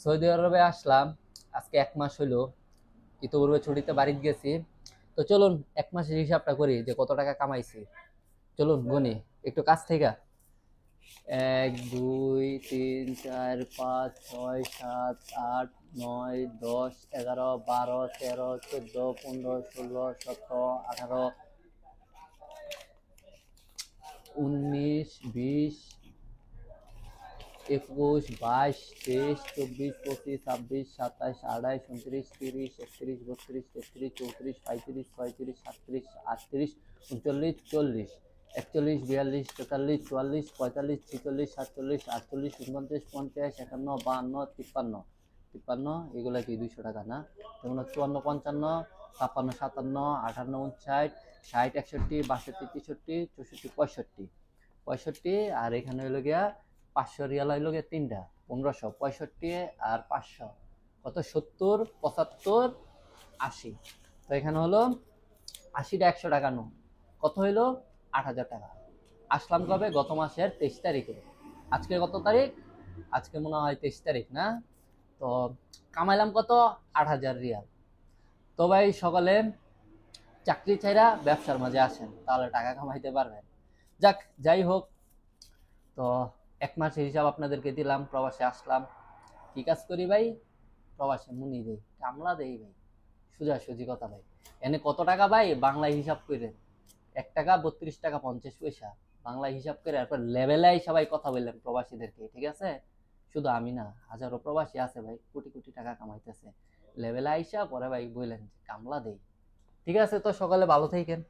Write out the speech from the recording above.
Saudi আরবে আসলাম আজকে 1 মাস হইলো। ইতিপূর্বে ছুটিতে বাড়িতে গেছি। তো চলুন 1 মাসের হিসাবটা করি যে কত টাকা কামাইছি। চলুন গুনি একটু কাছ থেকে। 1 2 3 4 5 6 7 8 9 10 11 12 13 14 15 16 17 18 19 20 21 22 23 24 25 26 27 28 29 30 31 32 33 34 35 36 37 38 39 40 41 42 43 44 45 46 47 48 49 50 51 52 53 53 এগুলা কি 200 টাকা না? যেমন 54 55 56 57 58 59 60 61 62 63 64 65 65 আর এখানে হইলো গিয়া 500 রিয়াল হইলো গিয়া তিনটা 1565 আর 500 কত 70 75 80। তো এখানে হলো 80টা 100 টাকা নোট কত হইলো 8,000 টাকা। আসলাম কবে? গত মাসের 23 তারিখে। আজকে কত তারিখ? আজকে মনে হয় 23 তারিখ না? তো কামাইলাম কত? 8,000 রিয়াল। তো ভাই সকালে চাকরি ছাইরা ব্যবসার মাঝে আসেন, তাহলে টাকা কামাইতে পারবেন। যাক, যাই হোক, তো 1 মাসের হিসাব আপনাদেরকে দিলাম। প্রবাসে আসলাম, কি কাজ করি ভাই? প্রবাসে মুনি দেই, কামলা দেই ভাই, সোজাসুজি কথা ভাই। এনে কত টাকা ভাই বাংলায় হিসাব করে? 1 টাকা 32 টাকা 50 পয়সা বাংলায় হিসাব করে। এরপর লেভেলে সবাই কথা বললেন প্রবাসীদেরকে, ঠিক আছে? শুধু আমি না, হাজারো প্রবাসী আছে ভাই, কোটি কোটি টাকা কামাইতেছে। লেভেলে আইসা পরে ভাই বললেন কামলা দেই। ঠিক আছে, তো সকালে ভালো থাকেন।